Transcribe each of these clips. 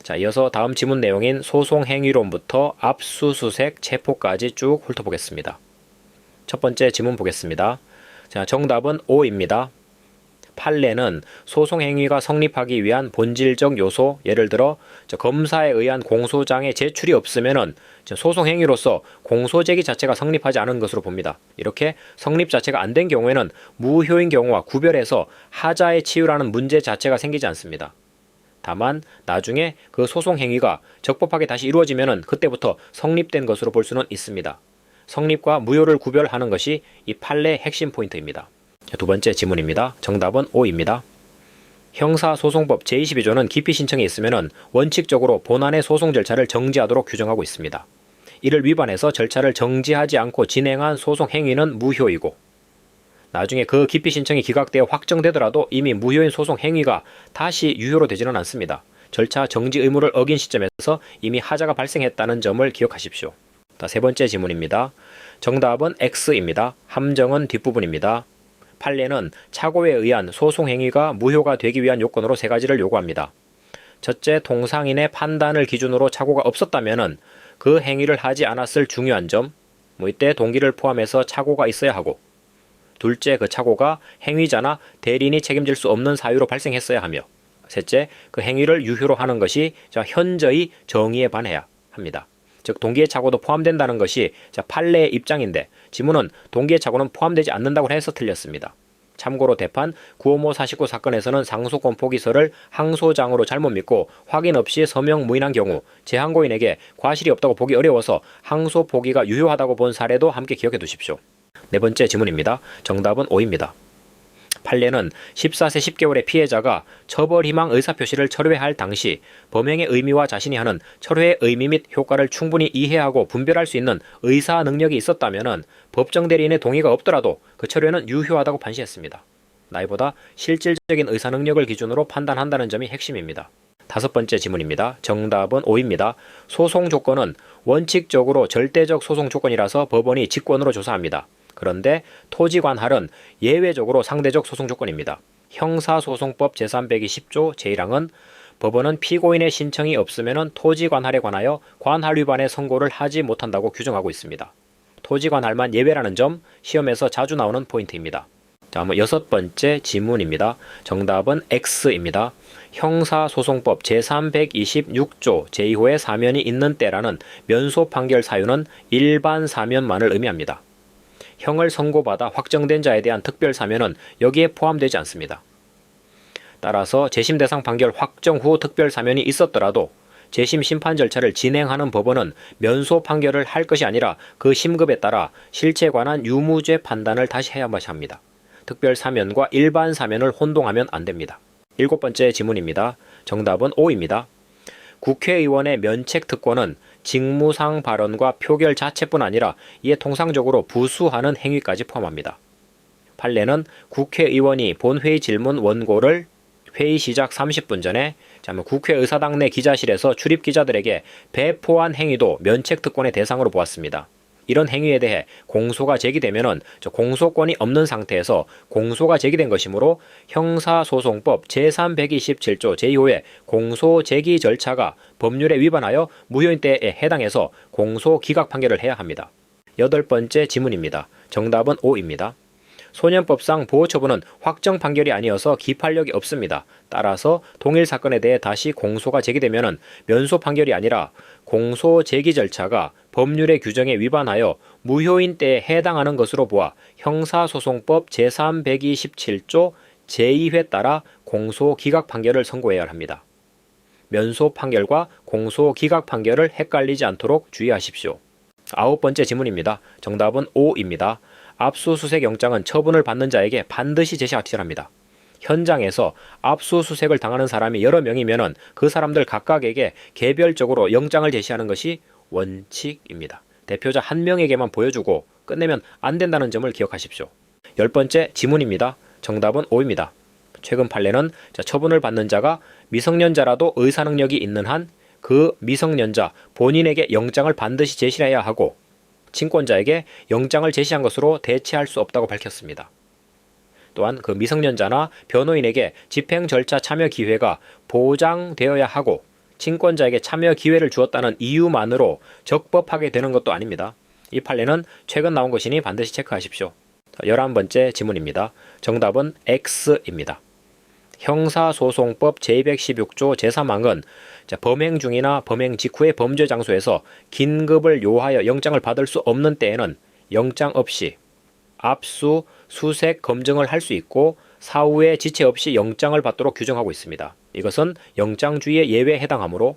자, 이어서 다음 지문 내용인 소송행위론부터 압수수색, 체포까지 쭉 훑어보겠습니다. 첫 번째 지문 보겠습니다. 자, 정답은 O입니다. 판례는 소송행위가 성립하기 위한 본질적 요소, 예를 들어 검사에 의한 공소장의 제출이 없으면은 소송행위로서 공소제기 자체가 성립하지 않은 것으로 봅니다. 이렇게 성립 자체가 안 된 경우에는 무효인 경우와 구별해서 하자에 치유라는 문제 자체가 생기지 않습니다. 다만 나중에 그 소송행위가 적법하게 다시 이루어지면은 그때부터 성립된 것으로 볼 수는 있습니다. 성립과 무효를 구별하는 것이 이 판례의 핵심 포인트입니다. 두 번째 지문입니다. 정답은 O입니다. 형사소송법 제22조는 기피 신청이 있으면 원칙적으로 본안의 소송 절차를 정지하도록 규정하고 있습니다. 이를 위반해서 절차를 정지하지 않고 진행한 소송 행위는 무효이고, 나중에 그 기피 신청이 기각되어 확정되더라도 이미 무효인 소송 행위가 다시 유효로 되지는 않습니다. 절차 정지 의무를 어긴 시점에서 이미 하자가 발생했다는 점을 기억하십시오. 세 번째 지문입니다. 정답은 X입니다. 함정은 뒷부분입니다. 판례는 착오에 의한 소송행위가 무효가 되기 위한 요건으로 세 가지를 요구합니다. 첫째, 동상인의 판단을 기준으로 착오가 없었다면 그 행위를 하지 않았을 중요한 점, 이때 동기를 포함해서 착오가 있어야 하고, 둘째, 그 착오가 행위자나 대리인이 책임질 수 없는 사유로 발생했어야 하며, 셋째, 그 행위를 유효로 하는 것이 현저히 정의에 반해야 합니다. 즉 동기의 착오도 포함된다는 것이 판례의 입장인데, 지문은 동기의 착오는 포함되지 않는다고 해서 틀렸습니다. 참고로 대판 955 49 사건에서는 상소권 포기서를 항소장으로 잘못 믿고 확인 없이 서명 무인한 경우 재항고인에게 과실이 없다고 보기 어려워서 항소 포기가 유효하다고 본 사례도 함께 기억해 두십시오. 네 번째 지문입니다. 정답은 O입니다. 판례는 14세 10개월의 피해자가 처벌 희망 의사표시를 철회할 당시 범행의 의미와 자신이 하는 철회의 의미 및 효과를 충분히 이해하고 분별할 수 있는 의사 능력이 있었다면 법정 대리인의 동의가 없더라도 그 철회는 유효하다고 판시했습니다. 나이보다 실질적인 의사 능력을 기준으로 판단한다는 점이 핵심입니다. 다섯 번째 지문입니다. 정답은 O입니다. 소송 조건은 원칙적으로 절대적 소송 조건이라서 법원이 직권으로 조사합니다. 그런데 토지관할은 예외적으로 상대적 소송 조건입니다. 형사소송법 제320조 제1항은 법원은 피고인의 신청이 없으면 토지관할에 관하여 관할 위반의 선고를 하지 못한다고 규정하고 있습니다. 토지관할만 예외라는 점 시험에서 자주 나오는 포인트입니다. 다음은 여섯 번째 지문입니다. 정답은 X입니다. 형사소송법 제326조 제2호의 사면이 있는 때라는 면소 판결 사유는 일반 사면만을 의미합니다. 형을 선고받아 확정된 자에 대한 특별 사면은 여기에 포함되지 않습니다. 따라서 재심 대상 판결 확정 후 특별 사면이 있었더라도 재심 심판 절차를 진행하는 법원은 면소 판결을 할 것이 아니라 그 심급에 따라 실체에 관한 유무죄 판단을 다시 해야 합니다. 특별 사면과 일반 사면을 혼동하면 안 됩니다. 일곱 번째 지문입니다. 정답은 O입니다. 국회의원의 면책 특권은 직무상 발언과 표결 자체뿐 아니라 이에 통상적으로 부수하는 행위까지 포함합니다. 판례는 국회의원이 본회의 질문 원고를 회의 시작 30분 전에 국회의사당 내 기자실에서 출입 기자들에게 배포한 행위도 면책 특권의 대상으로 보았습니다. 이런 행위에 대해 공소가 제기되면은 공소권이 없는 상태에서 공소가 제기된 것이므로 형사소송법 제327조 제2호의 공소 제기 절차가 법률에 위반하여 무효인 때에 해당해서 공소 기각 판결을 해야 합니다. 여덟 번째 지문입니다. 정답은 O입니다. 소년법상 보호처분은 확정 판결이 아니어서 기판력이 없습니다. 따라서 동일 사건에 대해 다시 공소가 제기되면 면소 판결이 아니라 공소 제기 절차가 법률의 규정에 위반하여 무효인 때에 해당하는 것으로 보아 형사소송법 제327조 제2회 따라 공소 기각 판결을 선고해야 합니다. 면소 판결과 공소 기각 판결을 헷갈리지 않도록 주의하십시오. 아홉 번째 지문입니다. 정답은 O입니다. 압수수색 영장은 처분을 받는 자에게 반드시 제시합니다. 현장에서 압수수색을 당하는 사람이 여러 명이면 그 사람들 각각에게 개별적으로 영장을 제시하는 것이 원칙입니다. 대표자 한 명에게만 보여주고 끝내면 안 된다는 점을 기억하십시오. 열 번째 지문입니다. 정답은 O입니다. 최근 판례는 처분을 받는 자가 미성년자라도 의사능력이 있는 한 그 미성년자 본인에게 영장을 반드시 제시해야 하고 친권자에게 영장을 제시한 것으로 대체할 수 없다고 밝혔습니다. 또한 그 미성년자나 변호인에게 집행 절차 참여 기회가 보장되어야 하고 친권자에게 참여 기회를 주었다는 이유만으로 적법하게 되는 것도 아닙니다. 이 판례는 최근 나온 것이니 반드시 체크하십시오. 11번째 지문입니다. 정답은 X입니다. 형사소송법 제216조 제3항은 범행 중이나 범행 직후의 범죄 장소에서 긴급을 요하여 영장을 받을 수 없는 때에는 영장 없이 압수, 수색, 검증을 할 수 있고 사후에 지체 없이 영장을 받도록 규정하고 있습니다. 이것은 영장주의의 예외에 해당하므로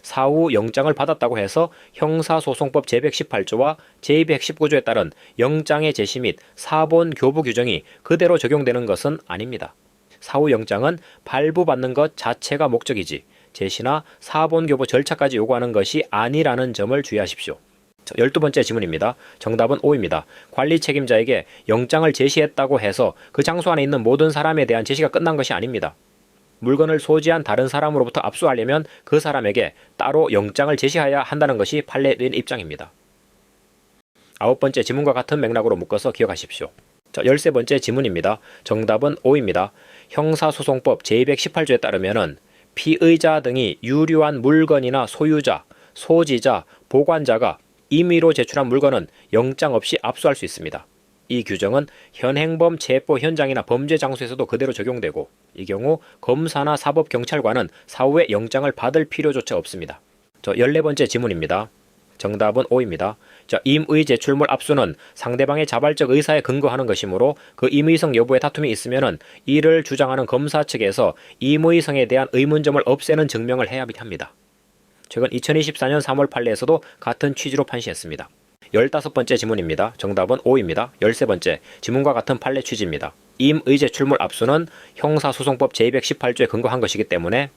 사후 영장을 받았다고 해서 형사소송법 제118조와 제219조에 따른 영장의 제시 및 사본 교부 규정이 그대로 적용되는 것은 아닙니다. 사후 영장은 발부받는 것 자체가 목적이지 제시나 사본 교부 절차까지 요구하는 것이 아니라는 점을 주의하십시오. 12번째 지문입니다. 정답은 O입니다. 관리 책임자에게 영장을 제시했다고 해서 그 장소 안에 있는 모든 사람에 대한 제시가 끝난 것이 아닙니다. 물건을 소지한 다른 사람으로부터 압수하려면 그 사람에게 따로 영장을 제시해야 한다는 것이 판례의 입장입니다. 9번째 지문과 같은 맥락으로 묶어서 기억하십시오. 13번째 지문입니다. 정답은 O입니다. 형사소송법 제218조에 따르면 피의자 등이 유류한 물건이나 소유자, 소지자, 보관자가 임의로 제출한 물건은 영장 없이 압수할 수 있습니다. 이 규정은 현행범 체포 현장이나 범죄 장소에서도 그대로 적용되고 이 경우 검사나 사법경찰관은 사후에 영장을 받을 필요조차 없습니다. 14번째 지문입니다. 정답은 O입니다. 임의 제출물 압수는 상대방의 자발적 의사에 근거하는 것이므로 그 임의성 여부에 다툼이 있으면 이를 주장하는 검사 측에서 임의성에 대한 의문점을 없애는 증명을 해야 합니다. 최근 2024년 3월 판례에서도 같은 취지로 판시했습니다. 15번째 지문입니다. 정답은 O입니다. 13번째 지문과 같은 판례 취지입니다. 임의 제출물 압수는 형사소송법 제218조에 근거한 것이기 때문에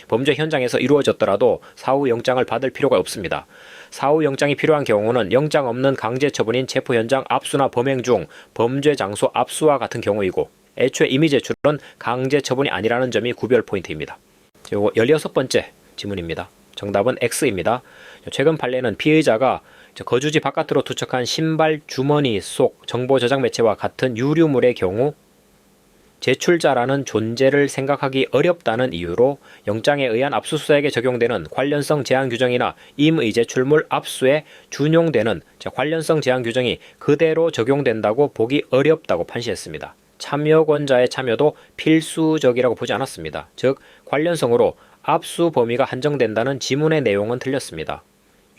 범죄 현장에서 이루어졌더라도 사후 영장을 받을 필요가 없습니다. 사후 영장이 필요한 경우는 영장 없는 강제 처분인 체포 현장 압수나 범행 중 범죄 장소 압수와 같은 경우이고 애초에 임의 제출은 강제 처분이 아니라는 점이 구별 포인트입니다. 그리고 16번째 지문입니다. 정답은 X입니다. 최근 판례는 피의자가 거주지 바깥으로 투척한 신발 주머니 속 정보 저장 매체와 같은 유류물의 경우 제출자라는 존재를 생각하기 어렵다는 이유로 영장에 의한 압수수색에 적용되는 관련성 제한 규정이나 임의 제출물 압수에 준용되는 관련성 제한 규정이 그대로 적용된다고 보기 어렵다고 판시했습니다. 참여권자의 참여도 필수적이라고 보지 않았습니다. 즉 관련성으로 압수 범위가 한정된다는 지문의 내용은 틀렸습니다.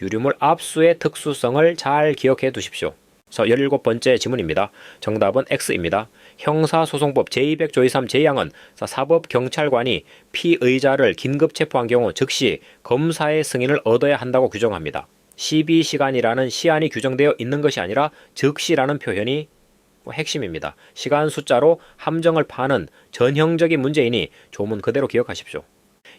유류물 압수의 특수성을 잘 기억해 두십시오. 17번째 지문입니다. 정답은 X입니다. 형사소송법 제200조 2.3 제2항은 사법경찰관이 피의자를 긴급 체포한 경우 즉시 검사의 승인을 얻어야 한다고 규정합니다. 12시간이라는 시한이 규정되어 있는 것이 아니라 즉시라는 표현이 핵심입니다. 시간 숫자로 함정을 파는 전형적인 문제이니 조문 그대로 기억하십시오.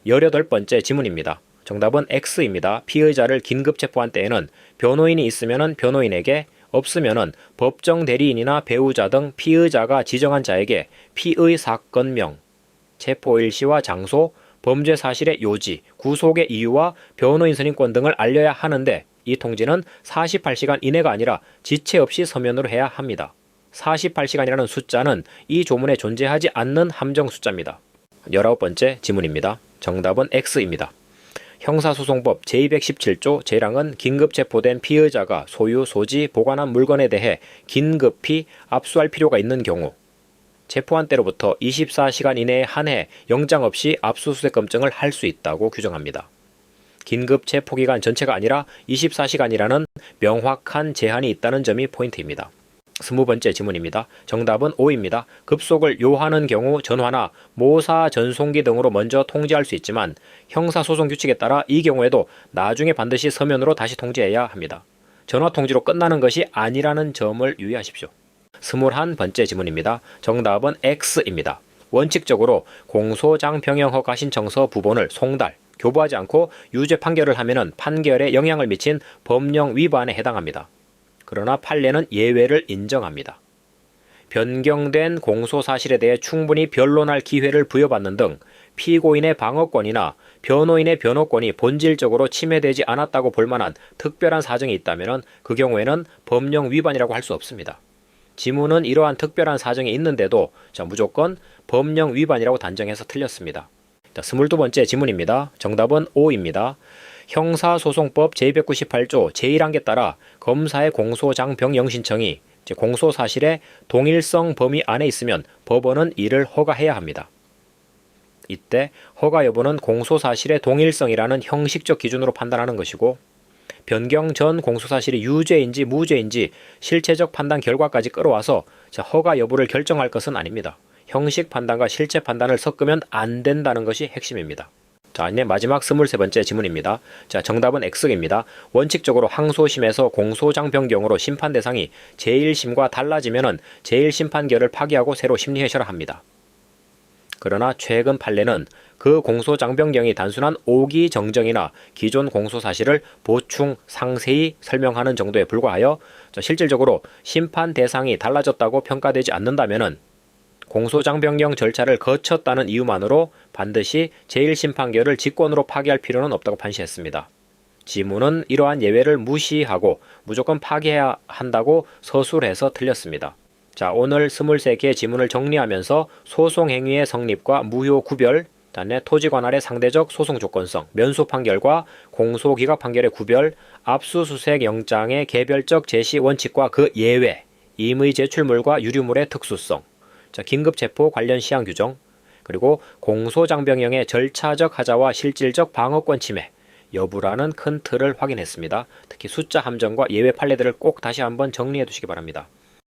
18번째 지문입니다. 정답은 X입니다. 피의자를 긴급 체포한 때에는 변호인이 있으면 변호인에게 없으면 법정 대리인이나 배우자 등 피의자가 지정한 자에게 피의 사건명, 체포 일시와 장소, 범죄 사실의 요지, 구속의 이유와 변호인 선임권 등을 알려야 하는데 이 통지는 48시간 이내가 아니라 지체 없이 서면으로 해야 합니다. 48시간이라는 숫자는 이 조문에 존재하지 않는 함정 숫자입니다. 19번째 지문입니다. 정답은 X입니다. 형사소송법 제217조 제1항은 긴급 체포된 피의자가 소유, 소지, 보관한 물건에 대해 긴급히 압수할 필요가 있는 경우 체포한 때로부터 24시간 이내에 한해 영장 없이 압수수색 검증을 할 수 있다고 규정합니다. 긴급 체포기간 전체가 아니라 24시간이라는 명확한 제한이 있다는 점이 포인트입니다. 20번째 지문입니다. 정답은 O입니다. 급속을 요하는 경우 전화나 모사 전송기 등으로 먼저 통지할 수 있지만 형사소송 규칙에 따라 이 경우에도 나중에 반드시 서면으로 다시 통지해야 합니다. 전화 통지로 끝나는 것이 아니라는 점을 유의하십시오. 21번째 지문입니다. 정답은 X입니다. 원칙적으로 공소장병형 허가 신청서 부본을 송달, 교부하지 않고 유죄 판결을 하면 판결에 영향을 미친 법령 위반에 해당합니다. 그러나 판례는 예외를 인정합니다. 변경된 공소사실에 대해 충분히 변론할 기회를 부여받는 등 피고인의 방어권이나 변호인의 변호권이 본질적으로 침해되지 않았다고 볼 만한 특별한 사정이 있다면 그 경우에는 법령 위반이라고 할 수 없습니다. 지문은 이러한 특별한 사정이 있는데도 무조건 법령 위반이라고 단정해서 틀렸습니다. 자, 22번째 지문입니다. 정답은 O입니다. 형사소송법 제298조 제1항에 따라 검사의 공소장병영 신청이 공소사실의 동일성 범위 안에 있으면 법원은 이를 허가해야 합니다. 이때 허가 여부는 공소사실의 동일성이라는 형식적 기준으로 판단하는 것이고 변경 전 공소사실이 유죄인지 무죄인지 실체적 판단 결과까지 끌어와서 허가 여부를 결정할 것은 아닙니다. 형식 판단과 실체 판단을 섞으면 안 된다는 것이 핵심입니다. 자, 이제 마지막 23번째 지문입니다. 자, 정답은 X입니다. 원칙적으로 항소심에서 공소장 변경으로 심판 대상이 제1심과 달라지면은 제1심판결을 파기하고 새로 심리해셔라 합니다. 그러나 최근 판례는 그 공소장 변경이 단순한 오기 정정이나 기존 공소 사실을 보충 상세히 설명하는 정도에 불과하여 실질적으로 심판 대상이 달라졌다고 평가되지 않는다면은 공소장 변경 절차를 거쳤다는 이유만으로 반드시 제1심판결을 직권으로 파기할 필요는 없다고 판시했습니다. 지문은 이러한 예외를 무시하고 무조건 파기해야 한다고 서술해서 틀렸습니다. 자, 오늘 23개의 지문을 정리하면서 소송행위의 성립과 무효 구별, 그다음에 토지관할의 상대적 소송 조건성, 면소 판결과 공소기각 판결의 구별, 압수수색 영장의 개별적 제시 원칙과 그 예외, 임의 제출물과 유류물의 특수성, 자, 긴급체포 관련 시한 규정, 그리고 공소장병형의 절차적 하자와 실질적 방어권 침해 여부라는 큰 틀을 확인했습니다. 특히 숫자 함정과 예외 판례들을 꼭 다시 한번 정리해 두시기 바랍니다.